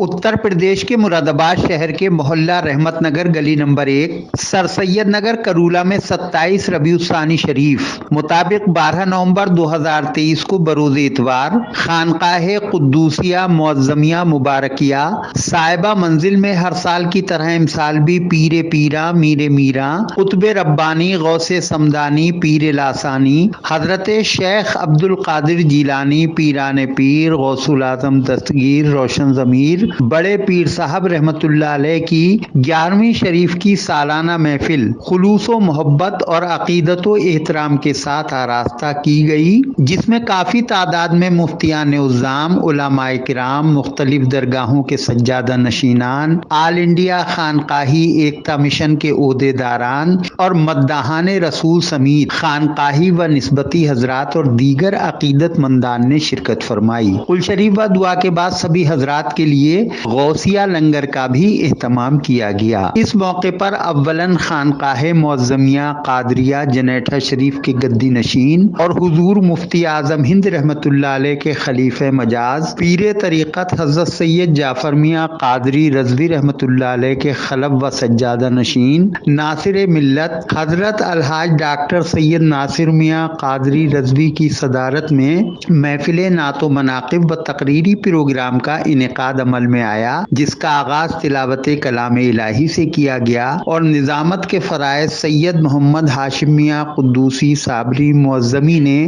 उत्तर प्रदेश के मुरादाबाद शहर के मोहल्ला रहमत नगर गली नंबर 1 सर सैयद नगर करूला में 27 रबीउस्सानी शरीफ मुताबिक 12 नवंबर 2023 को बरोज इतवार खानकाहे कुद्दूसिया मुअज़्ज़मिया मुबारकिया साहिबा मंजिल में हर साल की तरह इमसाल भी पीरे पीरा मीरे मीरा कुतुबे रब्बानी गौसे समदानी पीरे लासानी हजरत शेख अब्दुल कादिर जीलानी पीराने पीर गौसुल आजम दस्तगीर रोशन ज़मीर बड़े पीर साहब रहमतुल्लाह अलैह की 11वीं शरीफ की सालाना महफिल खुलूस व मोहब्बत और अकीदत व एहतराम के साथ आरास्ता की गई, जिसमें काफ़ी तादाद में मुफ्तियान उज़्ज़ाम, उलमाए किराम, मुख्तलिफ दरगाहों के सज्जादा नशीनान, आल इंडिया खानकाही एकता मिशन के ओहदेदारान और मद्दाहान रसूल समीत खानकाही व निस्बती हजरात और दीगर अकीदतमंदान ने शिरकत फरमाई। कुल शरीफ व दुआ के बाद सभी हजरात के लिए गौसिया लंगर का भी एहतमाम किया गया। इस मौके पर अव्वलन खानकाहे मुअज़्ज़मिया कादरिया जनेठा शरीफ के गद्दी नशीन और हुजूर मुफ्ती आजम हिंद रहमतुल्लाह अलैह के खलीफे मजाज पीरे तरीक़त हज़रत सैयद जाफर मियाँ कादरी रज़वी रहमतुल्लाह अलैह के खलब व सज्जादा नशीन नासिर मिल्लत हजरत अलहाज डॉक्टर सैयद नासिर मियाँ कादरी रज़वी की सदारत में महफिल नातो मनाक़िब व तकरीरी प्रोग्राम का इनेकाद अमल में आया, जिसका आगाज तिलावत कलाम इलाही से किया गया और निजामत के फराइज सैयद मोहम्मद हाशिम मियाँ कुद्दूसी साबरी मुअज़्ज़मी ने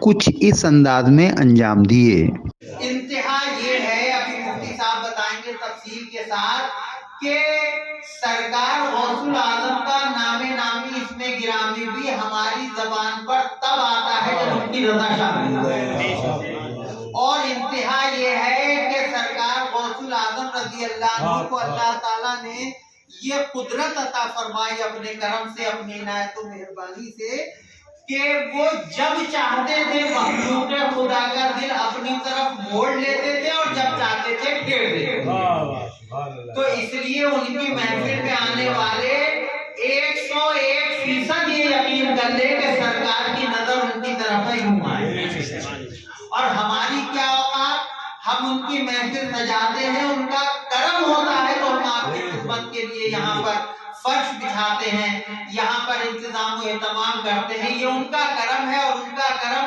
कुछ इस अंदाज में अंजाम दिए। इंतहा ये है, अभी मुफ्ती साहब बताएंगे तफसील के साथ, कि सरकार गौसुल आजम का नामे नामी इसमें गिरामी भी हमारी जबान पर तब आता है जब उनकी रजा शामिल है। और इंतहा ये है कि सरकार गौसुल आजम रज़ी अल्लाह अन्हु को अल्लाह ताला ने ये कुदरत अता फरमाई अपने करम से, अपनी इनायत और मेहरबानी से, कि वो जब चाहते थे मखलूक खुदा का दिल अपनी तरफ मोड़ लेते थे और जब चाहते थे फेर देते थे। तो इसलिए उनकी महफिल में आने वाले 101% ये यकीन कर ले कि सरकार की नजर उनकी तरफ ही है। और हमारी क्या औकात, हम उनकी महफिल सजाते हैं, उनका करम होता है तो हम आपकी खिदमत के लिए यहाँ पर फर्श बिछाते हैं, यहाँ पर इंतजाम व एहतमाम करते हैं। ये उनका करम है और उनका करम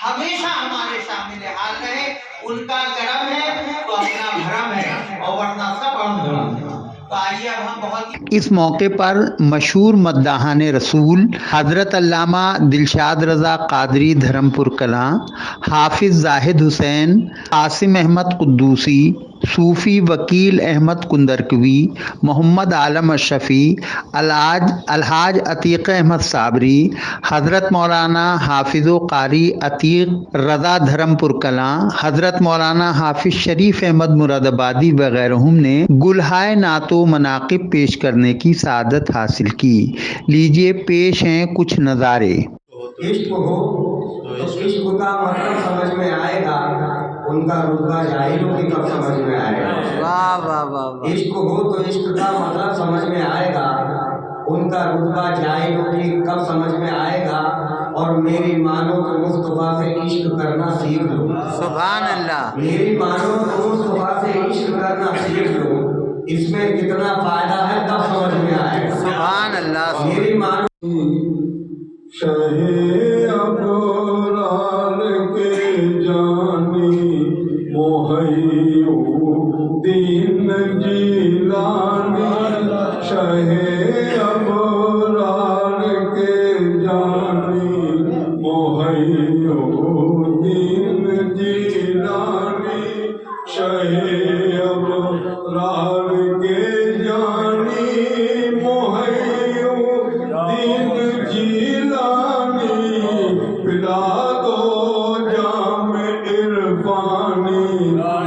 हमेशा हमारे शामिल हाल रहे। उनका करम है तो अपना भरम है और वरना सब अनधर्म है। तो आइए अब हम बहुत इस मौके पर मशहूर मद्दाहान रसूल हजरत अल्लामा दिलशाद रजा कादरी धर्मपुर कलां, हाफिज जाहिद हुसैन, आसिम अहमद कुद्दूसी, सूफी वकील अहमद कुंदरकवी, मोहम्मद आलम अशरफी, अलहाज अतीक अहमद साबरी, हजरत मौलाना हाफिज़ो कारी अतीक रजा धर्मपुर कलां, हजरत मौलाना हाफिज शरीफ अहमद मुरादाबादी वगैरह ने गुलहाए नातो मनाक़िब पेश करने की सादत हासिल की। लीजिए पेश हैं कुछ नज़ारे। इश्क हो तो इश्क का मतलब समझ में आएगा, उनका रुतबा जाहिलों की कब समझ में आएगा। वाह वाह वाह। इश्क हो तो इश्क का मतलब समझ में आएगा, उनका रुतबा जाहिलों की कब समझ में आएगा। और मेरी मानो तो मुस्तफा से इश्क करना सीख लो। सुभान अल्लाह। मेरी मानो तो मुस्तफा से इश्क करना सीख लो, इसमें कितना फायदा है तब समझ में आएगा। सुभान अल्लाह। मेरी मानो शहे अबरार के जानी मोहय्यो दीन जीलानी, शहे अबरार के जानी मोहय्यो दीन जीलानी, शहे अबरार के जानी मोहय्यो दीन जीलानी, पिला दो जाम इरफानी,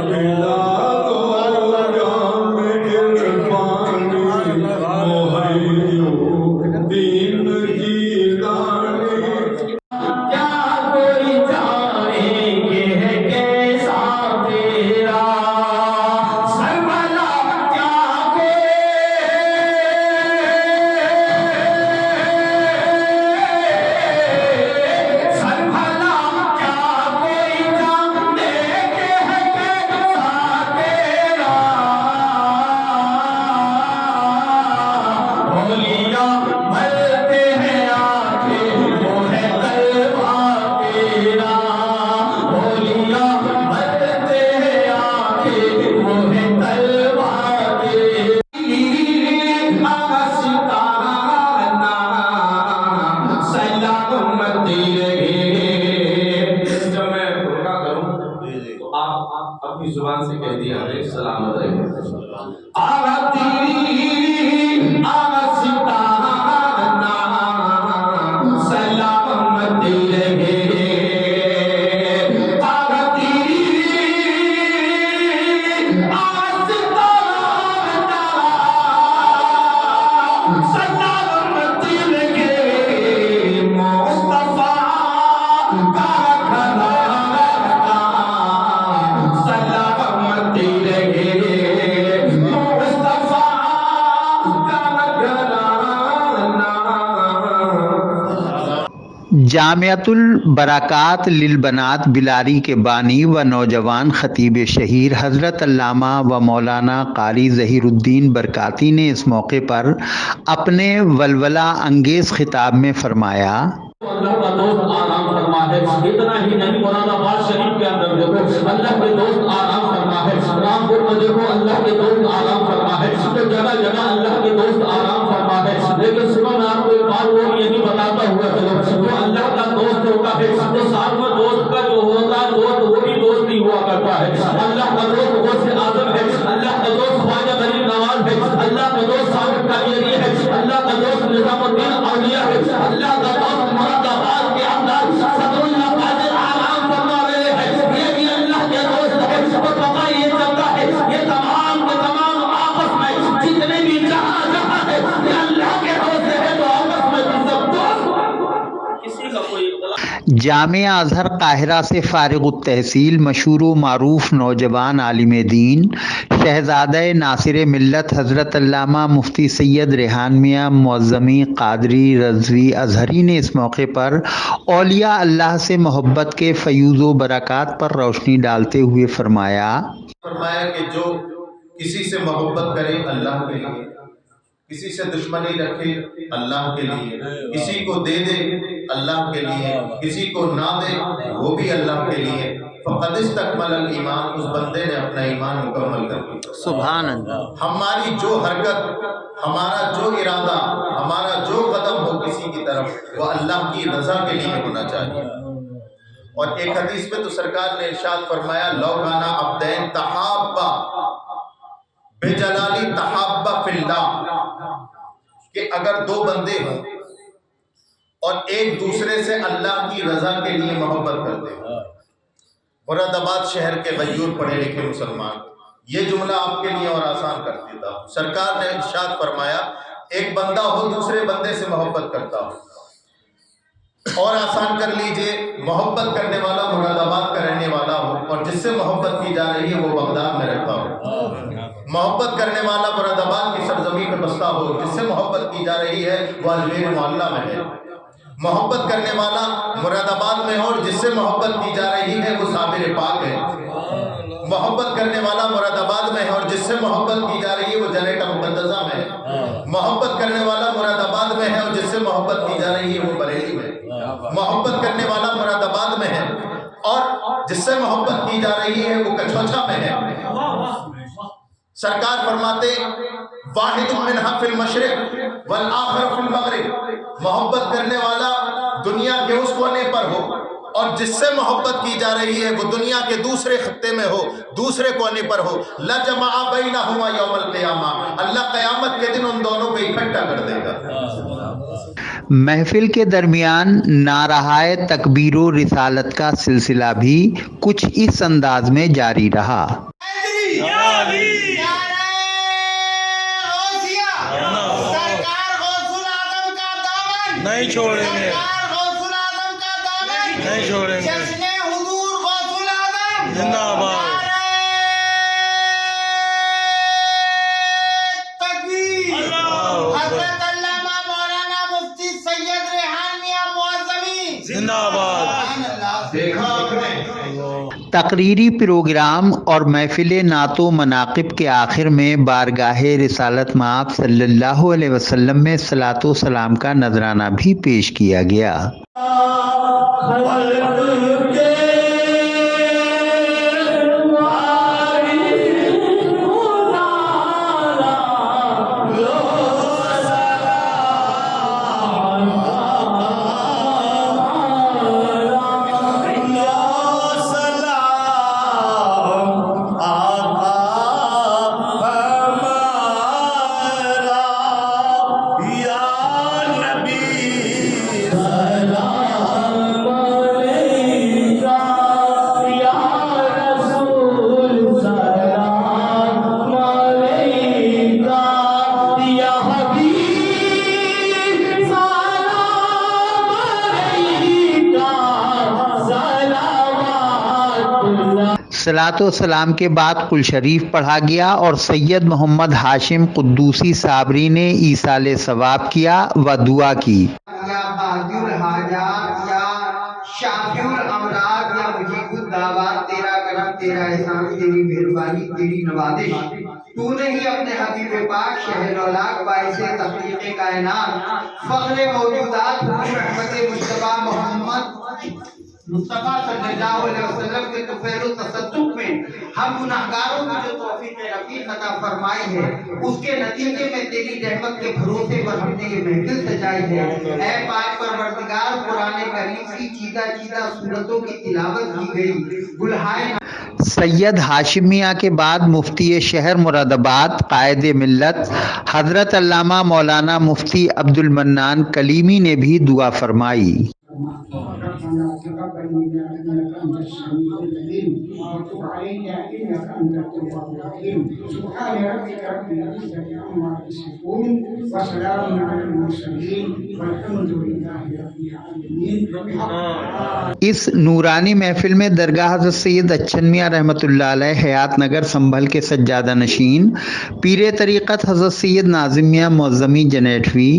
पिला दो जाम इरफानी, मोहय्यो दीन जीलानी। क्या कोई जाने اپنی زبان سے کہہ دیا ہے، سلامت رہے۔ جامعۃ البرکات للبنات بلاری کے بانی و نوجوان خطیب شہیر حضرت علامہ و مولانا قاری ظہیر الدین برکاتی نے اس موقع پر اپنے ولولہ انگیز خطاب میں فرمایا: اللہ کا دوست آرام فرما ہے، اتنا ہی نہیں مراد آباد شریف کے اندر دیکھو اللہ کے دوست آرام فرما ہے، رامپور میں دیکھو اللہ کے دوست آرام فرما ہے، تو جگہ جگہ اللہ کے دوست آرام فرما ہے۔ لیکن صبح میں آپ کو ایک بات وہ یہی بتاتا ہوا چلو، جو اللہ کا دوست ہوتا ہے تو ساتھ میں دوست کا جو ہوتا ہے دوست وہ بھی دوست نہیں ہوا کرتا ہے۔ اللہ کا دوست غوث اعظم ہے، اللہ کا دوست خواجہ غریب نواز ہے، اللہ کا دوست ثابت قادری ہے، اللہ کا دوست نظام الدین اولیاء ہے، اللہ کا دوست مراد آباد کے اندر صدر اللہ قادر آرام فرما رہے ہیں، یہ بھی اللہ کے دوست ہے۔ اور پتہ یہ چلتا ہے یہ تمام کے تمام آپس میں جتنے بھی جہاں ہے یہ اللہ کے دوست ہے، تو آپس میں سب دوست کسی کا کوئی جامعہ ازہر قاہرہ سے فارغ التحصیل مشہور و معروف نوجوان عالم دین شہزادہ ناصر ملت حضرت علامہ مفتی سید ریحان میاں معظمی قادری رضوی ازہری نے اس موقع پر اولیاء اللہ سے محبت کے فیوز و برکات پر روشنی ڈالتے ہوئے فرمایا کہ جو کسی سے محبت کرے اللہ کے لیے، کسی سے دشمنی رکھے اللہ کے لیے، کسی کو دے دے اللہ کے لیے، کسی کو نہ دے وہ بھی اللہ کے لیے، فقد استکمل الایمان، اس بندے نے اپنا ایمان مکمل کر لیا۔ سبحان اللہ۔ ہماری جو حرکت، ہمارا جو ارادہ، ہمارا جو قدم ہو کسی کی طرف وہ اللہ کی رضا کے لیے ہونا چاہیے۔ اور ایک حدیث میں تو سرکار نے ارشاد فرمایا لو کانا عبدین تحابا بجلالی تحابا فی اللہ، کہ اگر دو بندے ہوں اور ایک دوسرے سے اللہ کی رضا کے لیے محبت کرتے ہیں۔ مراد آباد شہر کے غیور پڑھے لکھے مسلمان، یہ جملہ آپ کے لیے اور آسان کر دیتا ہوں۔ سرکار نے ارشاد فرمایا ایک بندہ ہو دوسرے بندے سے محبت کرتا ہو، اور آسان کر لیجئے محبت کرنے والا مراد آباد کا رہنے والا ہو اور جس سے محبت کی جا رہی ہے وہ بغداد میں رہتا ہو، محبت کرنے والا مراد آباد کی سرزمین میں بستا ہو، جس سے محبت کی جا رہی ہے وہ اجمیر محلہ میں ہے، محبت کرنے والا مراد آباد میں ہو اور جس سے محبت کی جا رہی ہے وہ صابر پاک ہے، محبت کرنے والا مراد آباد میں ہے اور جس سے محبت کی جا رہی ہے وہ جنت مقدسہ میں ہے، محبت کرنے والا مراد آباد میں ہے اور جس سے محبت کی جا رہی ہے وہ بریلی میں، محبت کرنے والا مراد آباد میں ہے اور جس سے محبت کی جا رہی ہے وہ کچھوچا میں ہے۔ سرکار فرماتے واحد منہا فی المشرق والآخر فی المغرب، محبت کرنے والا دنیا کے اس کونے پر ہو اور جس سے محبت کی جا رہی ہے وہ دنیا کے دوسرے خطے میں ہو، دوسرے کونے پر ہو، لجمع بینہما یوم القیامہ، اللہ قیامت کے دن ان دونوں کو اکٹھا کر دے گا۔ محفل کے درمیان نعرہائے تکبیر و رسالت کا سلسلہ بھی کچھ اس انداز میں جاری رہا۔ نہیں چھوڑیں گے، نہیں چھوڑیں گے، زندہ آباد۔ حضرت علامہ مولانا مفتی سید ریحان میاں معظمی زندہ آباد۔ تقریری پروگرام اور محفل نعت و مناقب کے آخر میں بارگاہ رسالت مآب صلی اللہ علیہ وسلم میں صلاۃ و سلام کا نذرانہ بھی پیش کیا گیا۔ सलातो सलाम के बाद कुल शरीफ पढ़ा गया और सैयद मोहम्मद हाशिम कुद्दूसी साबरी ने ईसाले सवाब किया व दुआ की। या बाजुल हाजात या शाफिउल अमराद या मुजीबुद दावात, तेरा करम तेरा एहसान तेरी मेहरबानी तेरी नवाजिश, तूने ही अपने हबीब पाक शहरौलाक बाइसे तखलीक़े कायनात फख्रे मौजूदात रहमत मुस्तफा मोहम्मद मुस्तफा सल्लल्लाहु अलैहि वसल्लम के तुफैल तसद्दुक में हम गुनाहगारों की जो तौफीक रफीक अता फरमाई है, उसके नतीजे में तेरी रहमत के भरोसे पर हमने ये महफिल सजाई है। ऐ पाक परवरदिगार, कुरान करीम की चीदा चीदा सूरतों की तिलावत की गई, गुलहाए सैयद हाशिम मियां के बाद मुफ्ती शहर मुरादाबाद कायद मिल्लत हजरत अल्लामा मौलाना मुफ्ती अब्दुल मन्नान कलीमी ने भी दुआ फरमाई। इस नूरानी महफिल में दरगाह हज़रत सैयद अच्छन मियां रहमतुल्लाह अलैह हयात नगर संभल के सज्जादा नशीन, पीरे तरीक़त हज़रत सैयद नाज़िम मियां मौज़मी जनेठवी,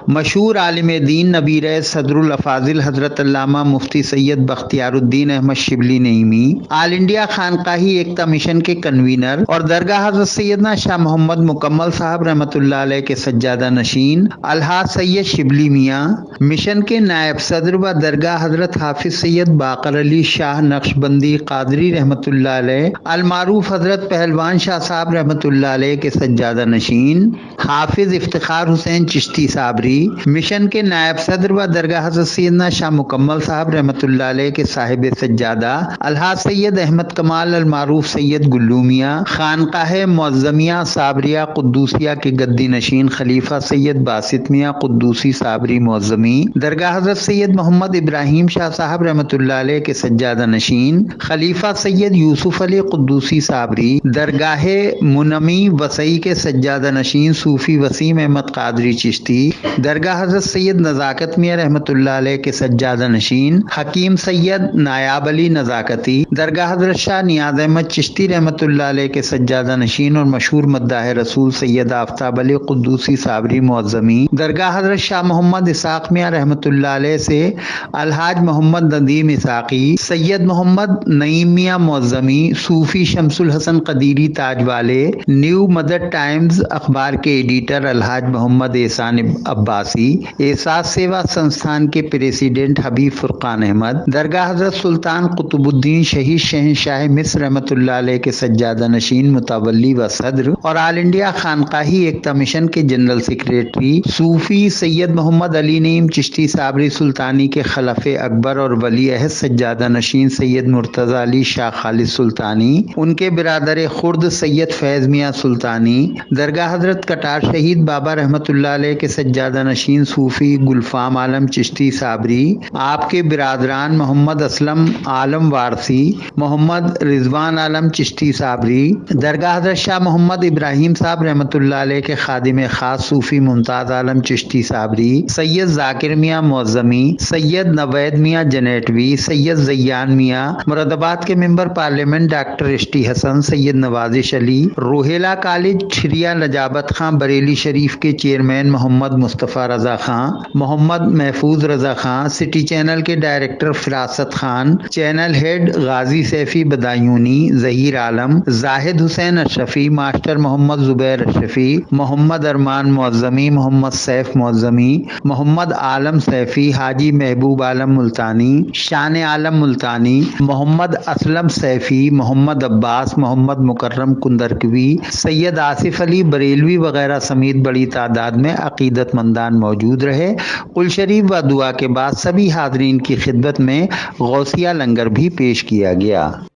मशहूर आलिम दीन नबीर सदरुल अफाजिल हज़रत अल्लामा मुफ्ती सैयद बख्तियारुद्दीन अहमद शिबली नईमी, आल इंडिया खानकाही एकता मिशन के कन्वीनर और दरगाह हज़रत सैयदना शाह मोहम्मद मुकम्मल साहब रहमतुल्लाह अलैह के सज्जादा नशीन अलहाज सैयद शिबली मियां, मिशन के नायब सदर व दरगाह हज़रत हाफिज सैयद बाकर अली शाह नक्शबंदी कादरी रहमतुल्लाह अलैह, अलमारूफ हज़रत पहलवान शाह साहब रहमतुल्लाह अलैह के सज्जादा नशीन हाफिज इफ्तिखार हुसैन चिश्ती साबरी, मिशन के नायब सदर व दरगाह हज़रत सैयदना शाह मुकम्मल साहब रहमतुल्लाह अलैह के साहिब सज्जादा अलहाज सैयद अहमद कमाल अलमारूफ सैयद गुल्लू मियां, खानकाह मुअज़्ज़मिया साबरिया कुद्दूसिया के गद्दी नशीन खलीफा सैयद बासित मियां कुद्दूसी साबरी मुअज़्ज़मी, दरगाह हज़रत सैयद मोहम्मद इब्राहिम शाह साहब रहमतुल्लाह अलैह के सज्जादा नशीन खलीफा सैयद यूसुफ अली कुद्दूसी साबरी, दरगाह मुनमी वसई के सज्जादा नशीन सूफी वसीम अहमद कादरी चिश्ती, दरगाह हज़रत सैयद नज़ाकत मियां रहमतुल्लाह अलैह के सज्जादा नशीन हकीम सैयद नायाब अली नज़ाकती, दरगाह हज़रत शाह नियाज़ अहमद चिश्ती रहमतुल्लाह अलैह के सज्जादा नशीन और मशहूर मद्दाह रसूल सैयद आफ्ताब अली कुद्दूसी साबरी मुअज़्ज़मी, दरगाह हज़रत शाह मोहम्मद इसाक मियां रहमतुल्लाह अलैह से अलहाज मोहम्मद नदीम इसाकी, सैयद मोहम्मद नईम मियां मुअज़्ज़मी, सूफी शमसुल हसन कदीरी ताज वाले, न्यू मदर टाइम्स अखबार के एडिटर अलहाज मोहम्मद एहसान अब्बासी, एहसास सेवा संस्थान के प्रेसिडेंट हबीब फुरकान अहमद, दरगाह हज़रत सुल्तान कुतुबुद्दीन शहीद शहंशाह मिस्र रहमतुल्लाह अलैह के सज्जादा नशीन मुतवल्ली व सदर और आल इंडिया खानकाही एकता मिशन के जनरल सेक्रेटरी सूफी सैयद मोहम्मद अली नईम चिश्ती साबरी सुल्तानी के खलफे अकबर और वली अहद सज्जादा नशीन सैयद मुर्तज़ा अली शाह खालिद सुल्तानी, उनके बिरादर खुर्द सैयद फैज़ मियां सुल्तानी, दरगाह हज़रत कटार शहीद बाबा रहमतुल्लाह अलैह के सज्जादा नशीन सूफी गुलफाम आलम चिश्ती साबरी, आपके बिरादरान मोहम्मद असलम आलम वारसी, मोहम्मद रिजवान आलम चिश्ती साबरी, दरगाह हज़रत शाह मोहम्मद इब्राहिम साहब रहमतुल्लाह अलैह के खादिम खास सूफी मुमताज़ आलम चिश्ती साबरी, सैयद जाकिर मियां मुअज़्ज़मी, सैयद नवैद मियां जनेठवी, सैयद ज़ैयान मियां, मुरादाबाद के member parliament doctor ST Hasan, Syed Nawazish Ali, Rohilla college Chhiriya Najabat Khan Bareilly Sharif के chairman Mohammad Mustafa Raza Khan, Mohammad Mahfooz Raza Khan, city channel के director Firasat Khan, channel head Ghazi Saifi Badayuni, Zaheer Alam, Zahid Hussain Ashrafi, master Mohammad Zubair Ashrafi, Mohammad Arman Muazzami, Mohammad Saif Muazzami, Mohammad Alam Saifi, Haji Mahboob Alam मुल्तानी, शान आलम मुल्तानी, मोहम्मद असलम सैफी, मोहम्मद अब्बास, मोहम्मद मुकर्रम कुंदरकवी, सैयद आसिफ अली बरेलवी वगैरह समेत बड़ी तादाद में अकीदतमंदान मौजूद रहे। कुल शरीफ व दुआ के बाद सभी हाज़रीन की खिदमत में गौसिया लंगर भी पेश किया गया।